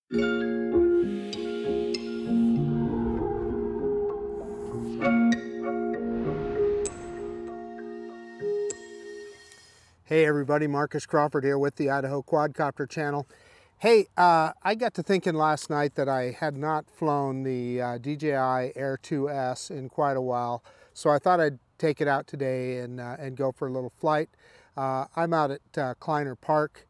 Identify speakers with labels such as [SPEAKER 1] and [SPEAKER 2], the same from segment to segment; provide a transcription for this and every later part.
[SPEAKER 1] Hey everybody, Marcus Crawford here with the Idaho Quadcopter channel. Hey, I got to thinking last night that I had not flown the DJI Air 2S in quite a while, so I thought I'd take it out today and go for a little flight. I'm out at Kleiner Park.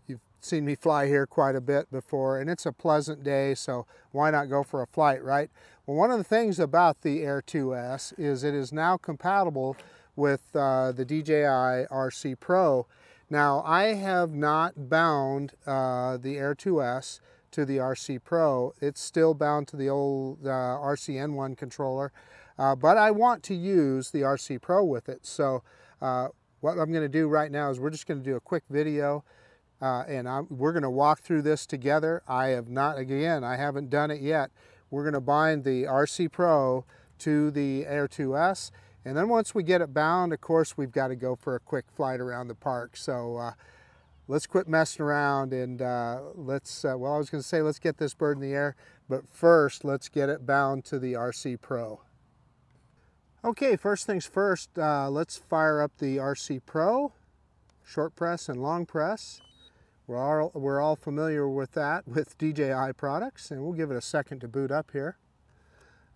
[SPEAKER 1] You've seen me fly here quite a bit before, and it's a pleasant day, so why not go for a flight, right? Well, one of the things about the Air 2S is it is now compatible with the DJI RC Pro. Now, I have not bound the Air 2S to the RC Pro. It's still bound to the old RC N1 controller, but I want to use the RC Pro with it. So what I'm going to do right now is we're just going to do a quick video and we're going to walk through this together. I haven't done it yet. We're going to bind the RC Pro to the Air 2S. And then once we get it bound, of course, we've got to go for a quick flight around the park. So let's quit messing around and let's get this bird in the air. But first, let's get it bound to the RC Pro. Okay, first things first, let's fire up the RC Pro, short press and long press. We're all familiar with that with DJI products, and we'll give it a second to boot up here.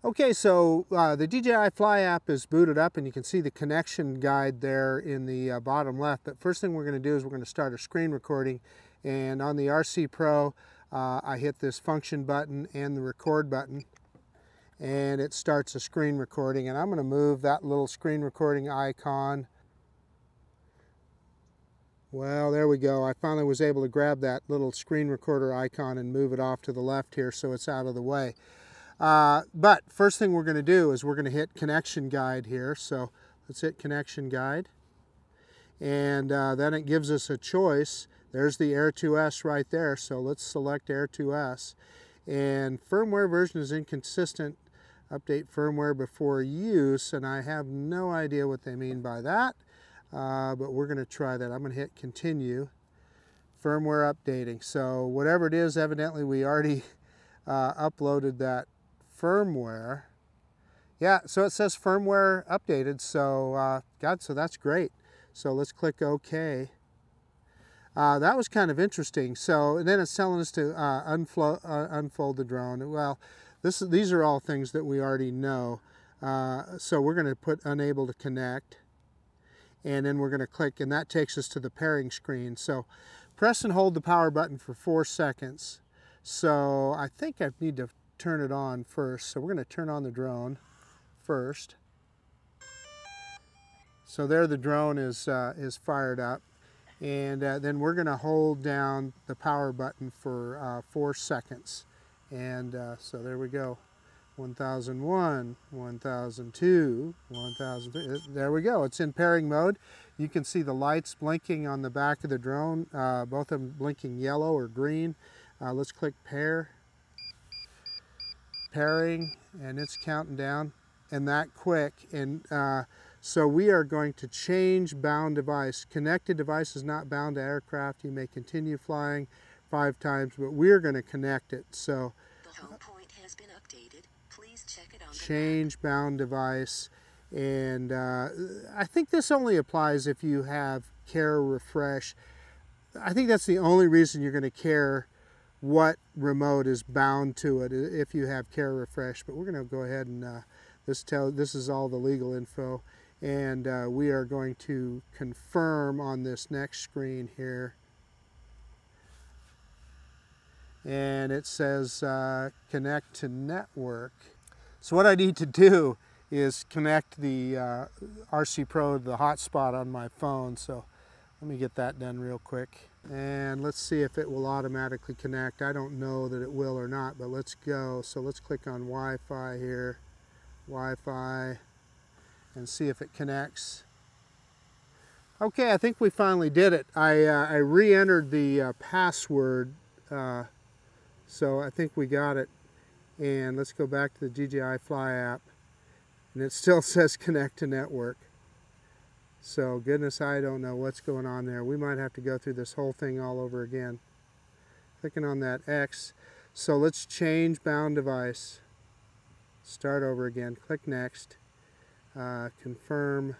[SPEAKER 1] Okay, so the DJI Fly app is booted up, and you can see the connection guide there in the bottom left. But first thing we're going to do is we're going to start a screen recording. And on the RC Pro, I hit this function button and the record button, and it starts a screen recording. And I'm going to move that little screen recording icon. Well, there we go. I finally was able to grab that little screen recorder icon and move it off to the left here so it's out of the way. But first thing we're going to do is we're going to hit connection guide here. So let's hit connection guide. And then it gives us a choice. There's the Air 2S right there. So let's select Air 2S. And firmware version is inconsistent. Update firmware before use. And I have no idea what they mean by that. But we're going to try that. I'm going to hit continue. Firmware updating. So whatever it is, evidently we already uploaded that firmware. Yeah, so it says firmware updated, so so that's great. So let's click OK. That was kind of interesting. So and then it's telling us to unfold the drone. Well, these are all things that we already know. So we're going to put unable to connect, and then we're going to click, and that takes us to the pairing screen. So press and hold the power button for 4 seconds. So I think I need to turn it on first. So we're going to turn on the drone first. So there the drone is fired up. And then we're going to hold down the power button for 4 seconds. And so there we go. 1001, 1002, 1003. There we go. It's in pairing mode. You can see the lights blinking on the back of the drone, both of them blinking yellow or green. Let's click pair. Pairing, and it's counting down, and that quick. And so we are going to change bound device. Connected device is not bound to aircraft. You may continue flying 5 times, but we're going to connect it. So
[SPEAKER 2] the home point has been updated. Please check it on the
[SPEAKER 1] change bound device. And I think this only applies if you have care refresh. I think that's the only reason you're going to care what remote is bound to it if you have care refresh. But we're going to go ahead and this is all the legal info, and we are going to confirm on this next screen here, and it says connect to network. So what I need to do is connect the RC Pro to the hotspot on my phone. So let me get that done real quick. And let's see if it will automatically connect. I don't know that it will or not, but let's go. So let's click on Wi-Fi here, Wi-Fi, and see if it connects. Okay, I think we finally did it. I re-entered the password, so I think we got it. And let's go back to the DJI Fly app, and it still says connect to network. So goodness, I don't know what's going on there. We might have to go through this whole thing all over again. clicking on that X. So let's change bound device. Start over again, click next, confirm.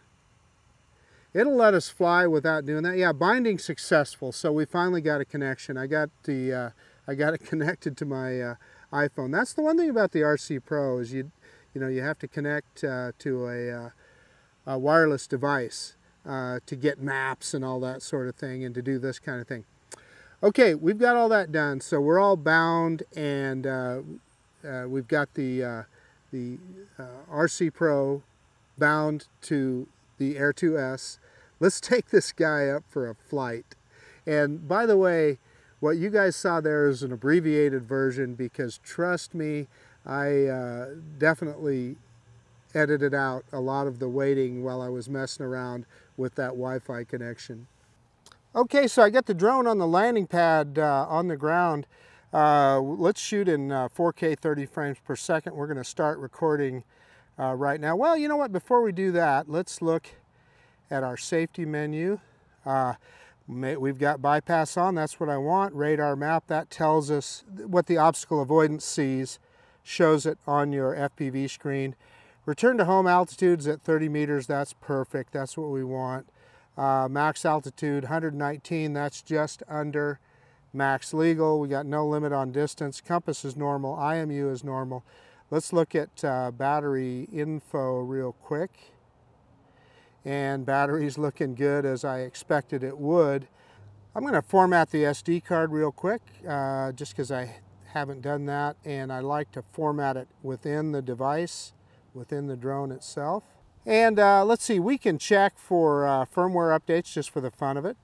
[SPEAKER 1] It'll let us fly without doing that. Yeah, binding successful. So we finally got a connection. I got it connected to my iPhone. That's the one thing about the RC Pro is you have to connect to a wireless device to get maps and all that sort of thing, and to do this kind of thing. Okay, we've got all that done. So we're all bound, and we've got the RC Pro bound to the Air 2S. Let's take this guy up for a flight. And by the way, what you guys saw there is an abbreviated version, because trust me, I definitely edited out a lot of the waiting while I was messing around with that Wi-Fi connection. Okay, so I got the drone on the landing pad on the ground. Let's shoot in 4K 30 frames per second. We're going to start recording right now. Well, you know what? Before we do that, let's look at our safety menu. We've got bypass on. That's what I want. Radar map. That tells us what the obstacle avoidance sees. Shows it on your FPV screen. Return to home altitudes at 30 meters. That's perfect. That's what we want. Max altitude 119. That's just under max legal. We got no limit on distance. Compass is normal. IMU is normal. Let's look at battery info real quick. And battery's looking good, as I expected it would. I'm going to format the SD card real quick, just because I haven't done that, and I like to format it within the device, within the drone itself. And let's see, we can check for firmware updates just for the fun of it.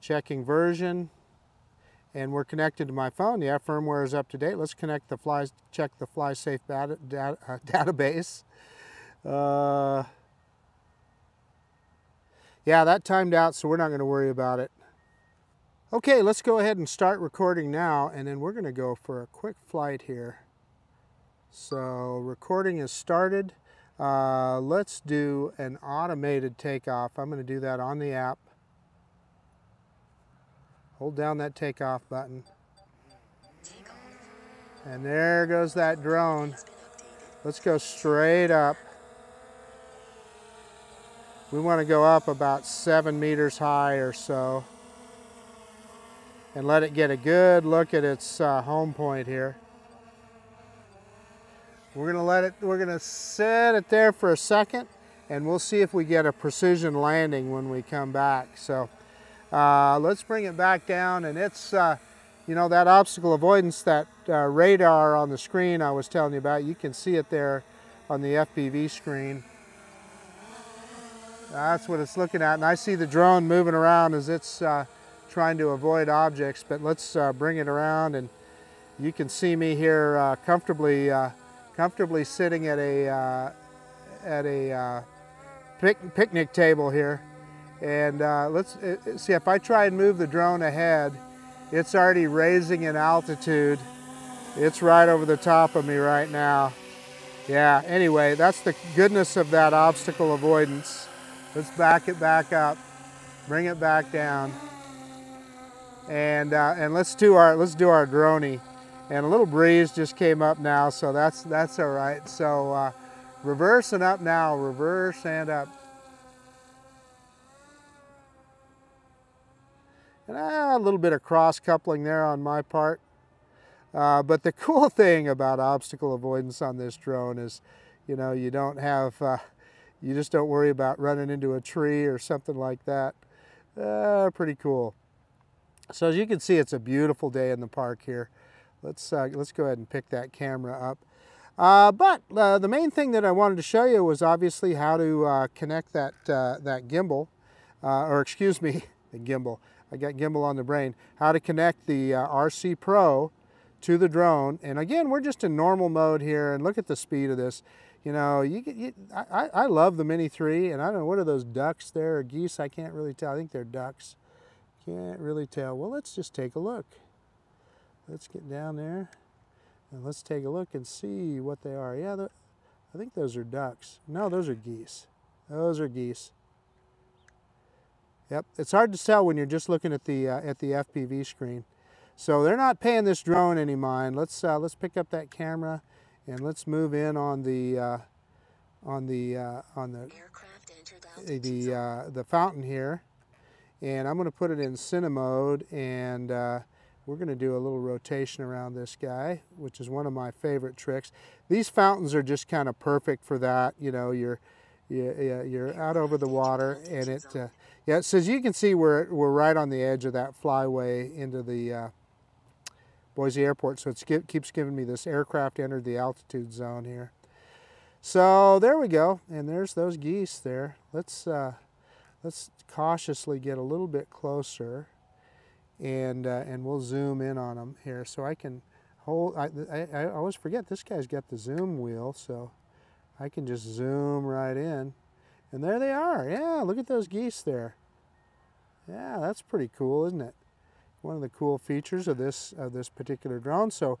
[SPEAKER 1] Checking version, and we're connected to my phone. Yeah, firmware is up to date. Let's connect the check the FlySafe database. Yeah, that timed out, so we're not going to worry about it. Okay, let's go ahead and start recording now, and then we're going to go for a quick flight here. So recording is started. Let's do an automated takeoff. I'm going to do that on the app. Hold down that takeoff button. And there goes that drone. Let's go straight up. We want to go up about 7 meters high or so, and let it get a good look at its home point here. We're going to set it there for a second, and we'll see if we get a precision landing when we come back. So let's bring it back down, and it's, you know, that obstacle avoidance, that radar on the screen I was telling you about, you can see it there on the FPV screen. That's what it's looking at, and I see the drone moving around as it's trying to avoid objects, but let's bring it around, and you can see me here comfortably sitting at a picnic table here. And let's see, if I try and move the drone ahead, it's already raising in altitude. It's right over the top of me right now. Yeah, anyway, that's the goodness of that obstacle avoidance. Let's back it back up, bring it back down, and let's do our droney. And a little breeze just came up now, so that's all right. So reverse and up now, reverse and up. And a little bit of cross coupling there on my part. But the cool thing about obstacle avoidance on this drone is, you know, you don't have, you just don't worry about running into a tree or something like that. Pretty cool. So as you can see, it's a beautiful day in the park here. Let's go ahead and pick that camera up. But the main thing that I wanted to show you was obviously how to connect that gimbal, or excuse me, the gimbal. I got gimbal on the brain. How to connect the RC Pro to the drone. And again, we're just in normal mode here, and look at the speed of this. You know, I love the Mini 3, and I don't know, what are those ducks there, or geese? I can't really tell. I think they're ducks. Can't really tell. Well, let's just take a look. Let's get down there, and let's take a look and see what they are. Yeah, I think those are ducks. No, those are geese. Those are geese. Yep, it's hard to tell when you're just looking at the FPV screen. So they're not paying this drone any mind. Let's pick up that camera and let's move in on the
[SPEAKER 2] Aircraft entered altitude zone.
[SPEAKER 1] the fountain here, and I'm going to put it in cine mode, and we're going to do a little rotation around this guy, which is one of my favorite tricks. These fountains are just kind of perfect for that. You know, you're out over the water, and it yeah. So as you can see, we're right on the edge of that flyway into the Boise Airport. So it keeps giving me this aircraft entered the altitude zone here. So there we go, and there's those geese there. Let's cautiously get a little bit closer, and we'll zoom in on them here. So I can hold. I always forget this guy's got the zoom wheel, so I can just zoom right in, and there they are. Yeah, look at those geese there. Yeah, that's pretty cool, isn't it? One of the cool features of this particular drone. So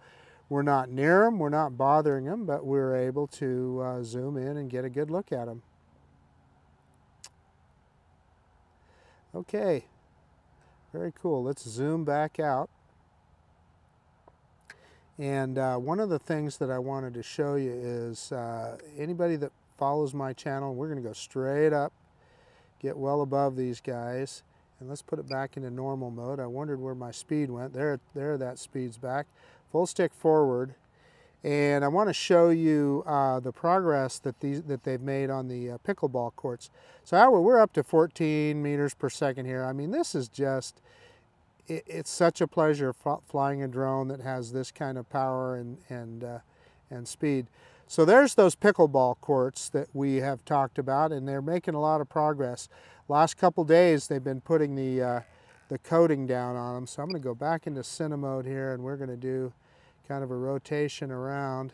[SPEAKER 1] we're not near them, we're not bothering them, but we're able to zoom in and get a good look at them. Okay, very cool. Let's zoom back out. And one of the things that I wanted to show you is anybody that follows my channel, we're going to go straight up, get well above these guys. And let's put it back into normal mode. I wondered where my speed went. There that speed's back. Full stick forward. And I want to show you the progress that they've made on the pickleball courts. So we're up to 14 meters per second here. I mean, this is just, it's such a pleasure flying a drone that has this kind of power and speed. So there's those pickleball courts that we have talked about, and they're making a lot of progress. Last couple days they've been putting the coating down on them. So I'm going to go back into cine mode here, and we're going to do kind of a rotation around.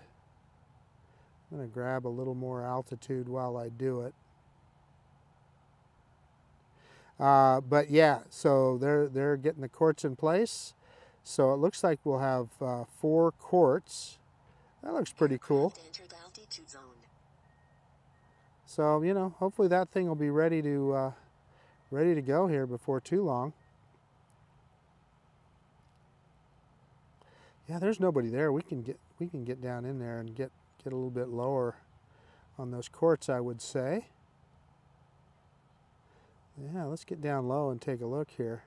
[SPEAKER 1] I'm going to grab a little more altitude while I do it. But yeah, so they're getting the courts in place. So it looks like we'll have 4 courts. That looks pretty cool. So, you know, hopefully that thing will be ready to go here before too long. Yeah, there's nobody there. We can get down in there and get a little bit lower on those courts, I would say. Yeah, let's get down low and take a look here.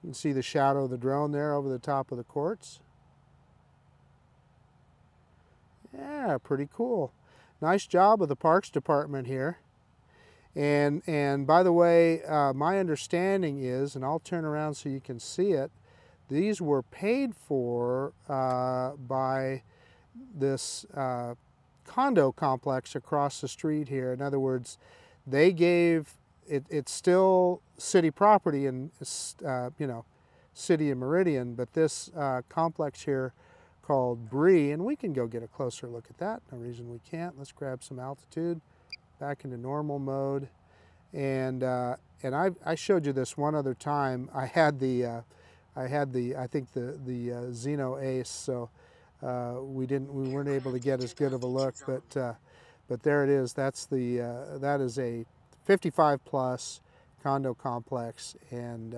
[SPEAKER 1] You can see the shadow of the drone there over the top of the courts. Yeah, pretty cool. Nice job of the Parks Department here. And by the way, my understanding is, and I'll turn around so you can see it, these were paid for by this condo complex across the street here. In other words, they gave, it's still city property in, you know, City of Meridian, but this complex here called Bree, and we can go get a closer look at that. No reason we can't. Let's grab some altitude, back into normal mode. And I showed you this one other time. I had the I think the Xeno Ace, so we weren't able to get as good of a look, but there it is. That's that is a 55 plus condo complex, and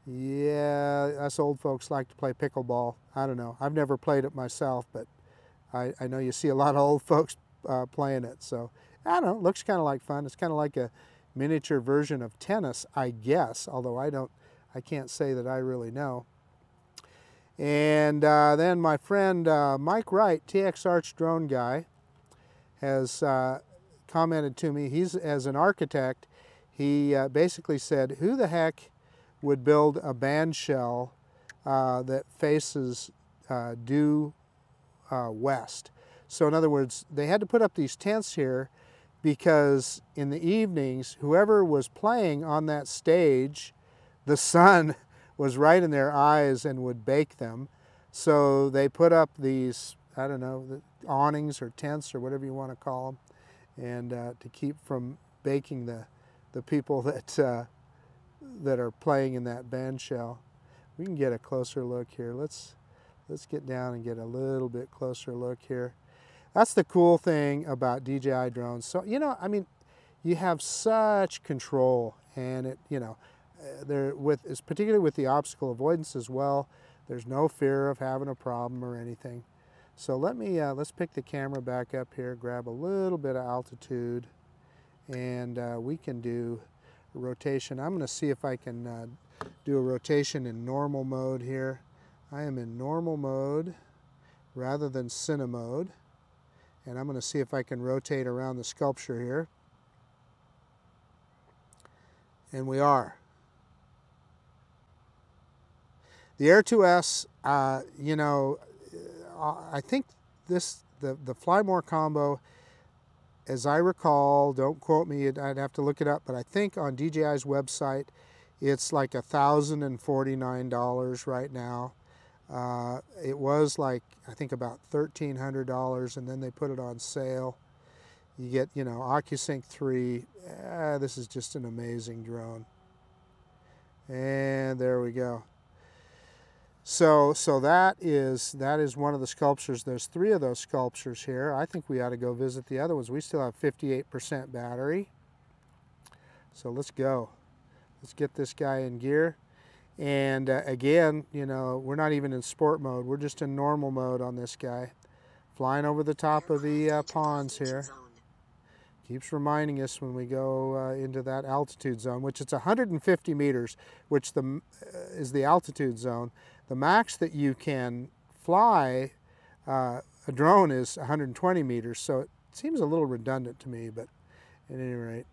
[SPEAKER 1] yeah, us old folks like to play pickleball. I don't know. I've never played it myself, but I know you see a lot of old folks playing it. So I don't know. It looks kind of like fun. It's kind of like a miniature version of tennis, I guess. Although I can't say that I really know. And then my friend Mike Wright, TX Arch Drone Guy, has commented to me. He's, as an architect, he basically said, who the heck would build a band shell that faces due west? So in other words, they had to put up these tents here because in the evenings, whoever was playing on that stage, the sun was right in their eyes and would bake them. So they put up these, I don't know, the awnings or tents or whatever you want to call them, and to keep from baking the people that are playing in that band shell. We can get a closer look here. Let's get down and get a little bit closer look here. That's the cool thing about DJI drones. So, you know, I mean, you have such control, and it, you know, particularly with the obstacle avoidance as well. There's no fear of having a problem or anything. So let's pick the camera back up here, grab a little bit of altitude, and we can do a rotation. I'm going to see if I can do a rotation in normal mode here. I am in normal mode rather than cine mode, and I'm going to see if I can rotate around the sculpture here. And we are. The Air 2S, you know, I think the Fly More combo, as I recall, don't quote me, I'd have to look it up, but I think on DJI's website, it's like $1,049 right now. It was like, I think about $1,300, and then they put it on sale. You get, you know, OcuSync 3. This is just an amazing drone. And there we go. So that is one of the sculptures. There's 3 of those sculptures here. I think we ought to go visit the other ones. We still have 58% battery. So let's go. Let's get this guy in gear. And again, you know, we're not even in sport mode. We're just in normal mode on this guy. Flying over the top of the ponds here. Keeps reminding us when we go into that altitude zone, which it's 150 meters, which is the altitude zone. The max that you can fly a drone is 120 meters, so it seems a little redundant to me, but at any rate.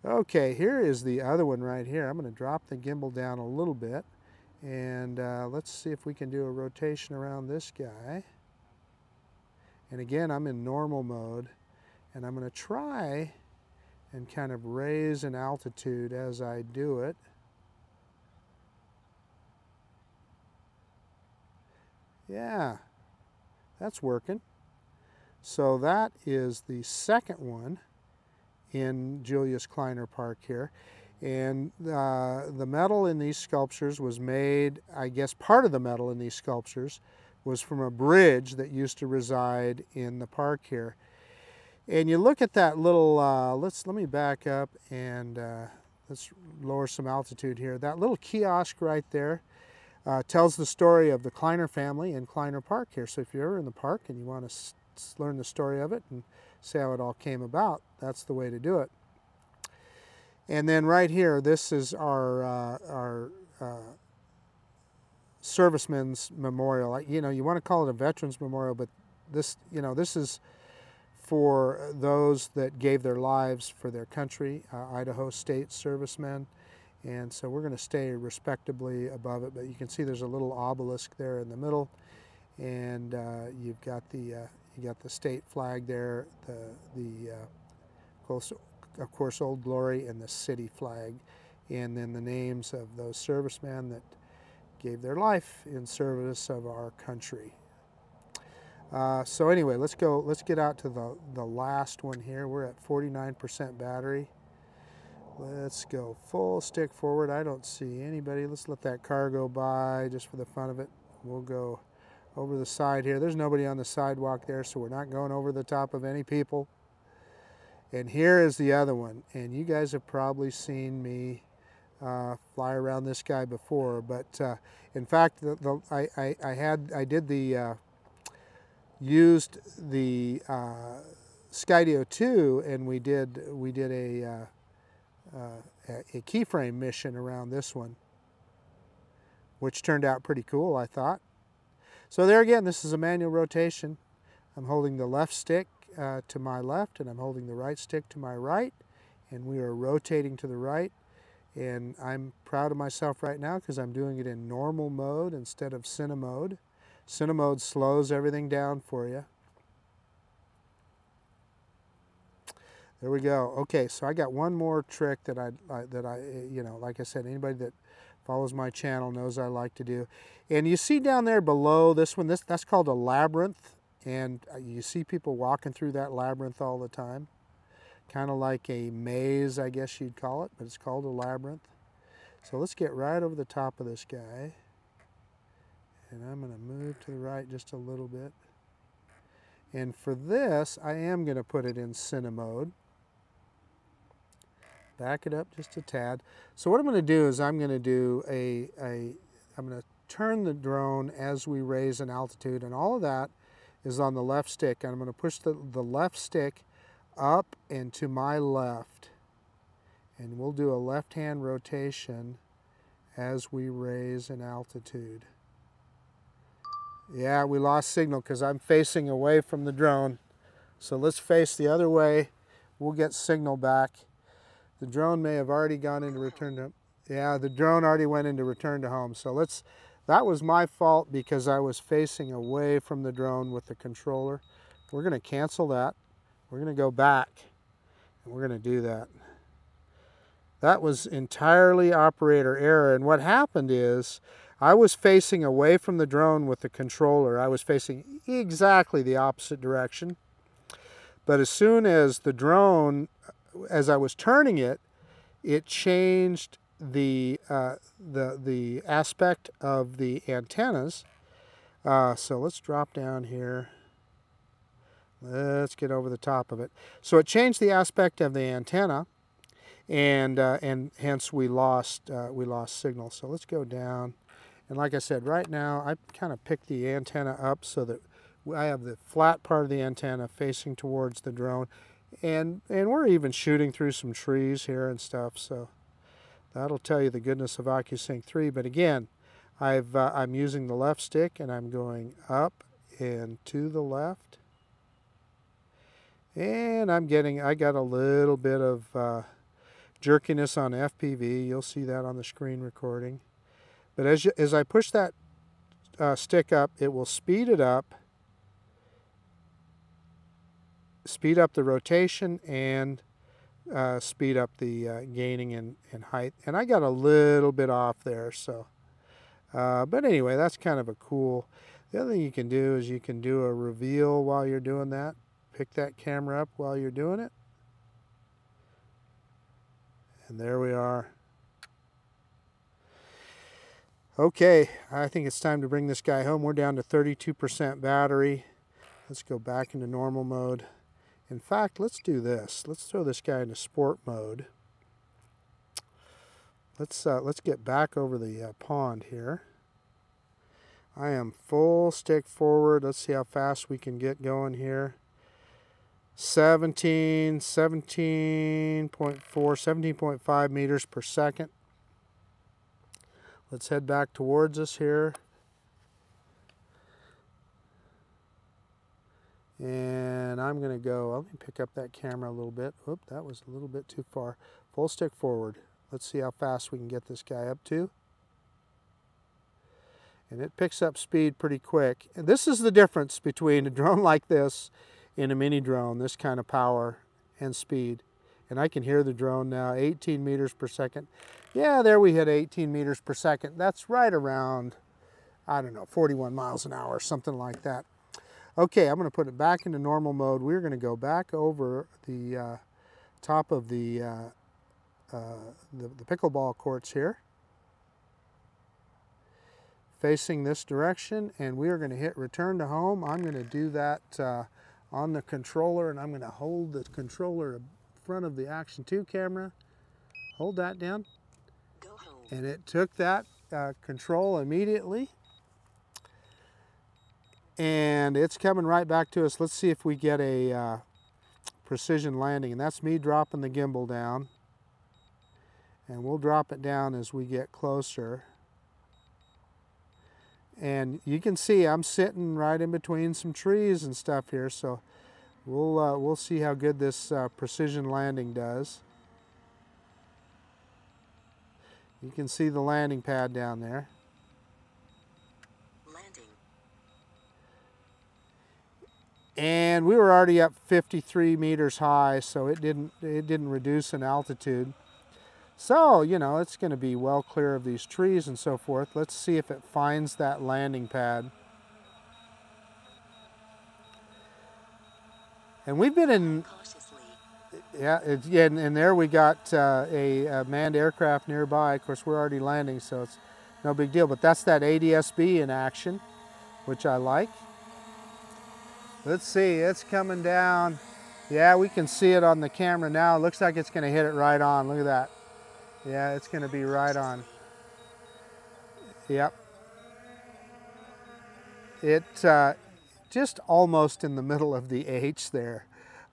[SPEAKER 1] Okay, here is the other one right here. I'm going to drop the gimbal down a little bit, and let's see if we can do a rotation around this guy. And again, I'm in normal mode, and I'm going to try and kind of raise in altitude as I do it. Yeah, that's working. So that is the second one in Julius Kleiner Park here. And the metal in these sculptures was made, I guess part of the metal in these sculptures was from a bridge that used to reside in the park here. And you look at that little, let me back up and let's lower some altitude here. That little kiosk right there tells the story of the Kleiner family in Kleiner Park here. So if you're ever in the park and you want to learn the story of it and see how it all came about, that's the way to do it. And then right here, this is our servicemen's memorial. You know, you want to call it a veterans memorial, but this, you know, this is for those that gave their lives for their country, Idaho State servicemen. And so we're going to stay respectably above it, but you can see there's a little obelisk there in the middle, and you've got the state flag there, of course, Old Glory, and the city flag, and then the names of those servicemen that gave their life in service of our country. So anyway, let's get out to the last one here. We're at 49% battery. Let's go full stick forward. I don't see anybody. Let's let that car go by just for the fun of it. We'll go over the side here. There's nobody on the sidewalk there, so we're not going over the top of any people. And here is the other one. And you guys have probably seen me fly around this guy before, but in fact, used the Skydio 2, and we did a keyframe mission around this one, which turned out pretty cool, I thought. So there again, this is a manual rotation. I'm holding the left stick to my left, and I'm holding the right stick to my right, and we are rotating to the right. And I'm proud of myself right now because I'm doing it in normal mode instead of cine mode. Cine mode slows everything down for you. There we go. Okay, so I got one more trick that I you know, like I said, anybody that follows my channel knows I like to do. And you see down there below this one, that's called a labyrinth, and you see people walking through that labyrinth all the time. Kind of like a maze, I guess you'd call it, but it's called a labyrinth. So let's get right over the top of this guy. And I'm going to move to the right just a little bit. And for this, I am going to put it in cine mode. Back it up just a tad. So what I'm going to do is I'm going to do I'm going to turn the drone as we raise in altitude, and all of that is on the left stick. And I'm going to push the left stick up and to my left. And we'll do a left-hand rotation as we raise in altitude. Yeah, we lost signal because I'm facing away from the drone. So let's face the other way. We'll get signal back. The drone may have already gone into return to, yeah, the drone already went into return to home. So that was my fault because I was facing away from the drone with the controller. We're going to cancel that. We're going to go back and we're going to do that. That was entirely operator error. And what happened is I was facing away from the drone with the controller. I was facing exactly the opposite direction. But as soon as the drone, as I was turning it, it changed the aspect of the antennas. So let's drop down here. Let's get over the top of it. So it changed the aspect of the antenna, and hence we lost signal. So let's go down. And like I said, right now I kind of picked the antenna up so that I have the flat part of the antenna facing towards the drone, and we're even shooting through some trees here and stuff. So that'll tell you the goodness of OcuSync 3. But again, I'm using the left stick and I'm going up and to the left, and I got a little bit of jerkiness on FPV. You'll see that on the screen recording. But as I push that stick up, it will speed it up. Speed up the rotation and speed up the gaining in height. And I got a little bit off there, so. But anyway, that's kind of a cool. The other thing you can do is you can do a reveal while you're doing that. Pick that camera up while you're doing it. And there we are. Okay, I think it's time to bring this guy home. We're down to 32% battery. Let's go back into normal mode. In fact, let's do this. Let's throw this guy into sport mode. Let's get back over the pond here. I am full stick forward. Let's see how fast we can get going here. 17.5 meters per second. Let's head back towards us here. And I'm going to go, let me pick up that camera a little bit. Oop, that was a little bit too far. Full stick forward. Let's see how fast we can get this guy up to. And it picks up speed pretty quick. And this is the difference between a drone like this and a mini drone, this kind of power and speed. And I can hear the drone now, 18 meters per second. Yeah, there we hit 18 meters per second. That's right around, I don't know, 41 miles an hour, something like that. Okay, I'm going to put it back into normal mode. We're going to go back over the top of the pickleball courts here, facing this direction, and we are going to hit return to home. I'm going to do that on the controller, and I'm going to hold the controller in front of the Action 2 camera. Hold that down.
[SPEAKER 2] Go home.
[SPEAKER 1] And it took that control immediately. And it's coming right back to us. Let's see if we get a precision landing. And that's me dropping the gimbal down. And we'll drop it down as we get closer. And you can see I'm sitting right in between some trees and stuff here. So we'll see how good this precision landing does. You can see the landing pad down there. And we were already up 53 meters high, so it didn't reduce in altitude. So, you know, it's going to be well clear of these trees and so forth. Let's see if it finds that landing pad. And we've been in, yeah, and there we got a manned aircraft nearby. Of course, we're already landing, so it's no big deal. But that's that ADS-B in action, which I like. Let's see, it's coming down. Yeah, we can see it on the camera now. It looks like it's going to hit it right on. Look at that. Yeah, it's going to be right on. Yep. It just almost in the middle of the H there.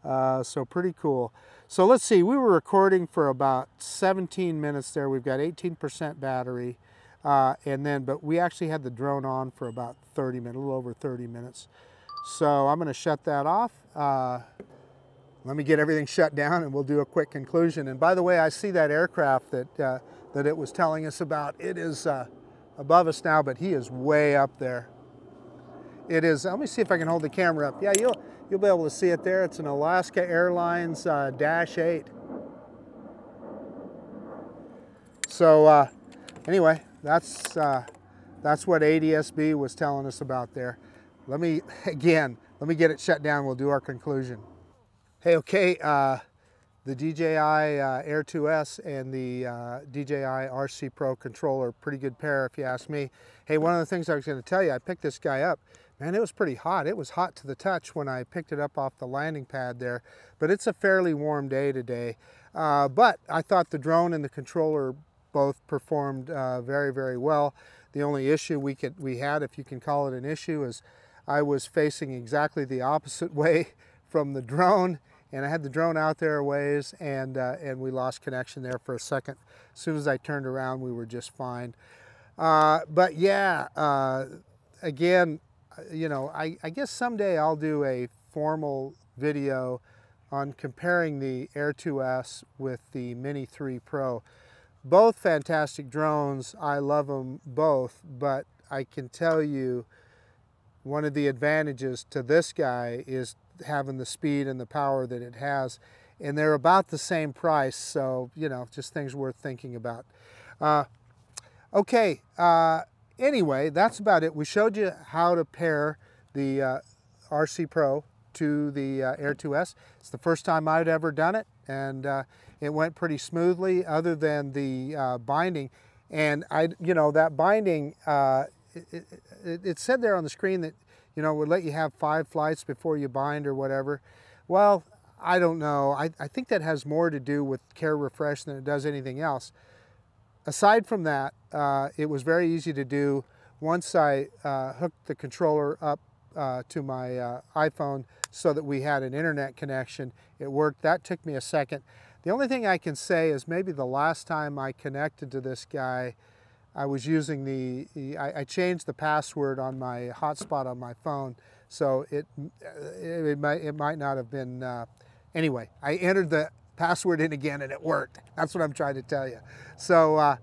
[SPEAKER 1] So pretty cool. So let's see, we were recording for about 17 minutes there. We've got 18% battery. But we actually had the drone on for about 30 minutes, a little over 30 minutes. So I'm going to shut that off. Let me get everything shut down and we'll do a quick conclusion. And by the way, I see that aircraft that it was telling us about. It is above us now, but he is way up there. It is, let me see if I can hold the camera up. Yeah, you'll be able to see it there. It's an Alaska Airlines Dash 8. So anyway, that's what ADSB was telling us about there. Let me get it shut down. We'll do our conclusion. Hey, okay, the DJI Air 2S and the DJI RC Pro controller, pretty good pair if you ask me. Hey, one of the things I was going to tell you, I picked this guy up. Man, it was pretty hot. It was hot to the touch when I picked it up off the landing pad there, but it's a fairly warm day today. But I thought the drone and the controller both performed very, very well. The only issue we had, if you can call it an issue, is I was facing exactly the opposite way from the drone, and I had the drone out there a ways, and we lost connection there for a second. As soon as I turned around, we were just fine. But yeah, again, you know, I guess someday I'll do a formal video on comparing the Air 2S with the Mini 3 Pro. Both fantastic drones. I love them both, but I can tell you one of the advantages to this guy is having the speed and the power that it has, and they're about the same price, so you know, just things worth thinking about. Okay, anyway, that's about it. We showed you how to pair the RC Pro to the Air 2S. It's the first time I'd ever done it, and it went pretty smoothly, other than the binding. And that binding, it said there on the screen that, you know, would let you have 5 flights before you bind or whatever. Well, I don't know. I think that has more to do with care refresh than it does anything else. Aside from that, it was very easy to do. Once I hooked the controller up to my iPhone so that we had an internet connection, it worked. That took me a second. The only thing I can say is maybe the last time I connected to this guy, I was using I changed the password on my hotspot on my phone, so it might not have been, anyway, I entered the password in again and it worked. That's what I'm trying to tell you. So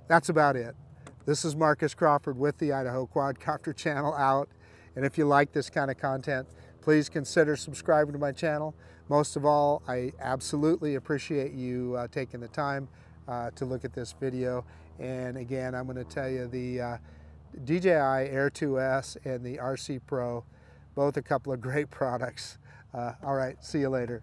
[SPEAKER 1] that's about it. This is Marcus Crawford with the Idaho Quadcopter channel out. And if you like this kind of content, please consider subscribing to my channel. Most of all, I absolutely appreciate you taking the time to look at this video. And again, I'm going to tell you the DJI Air 2S and the RC Pro, both a couple of great products. All right, see you later.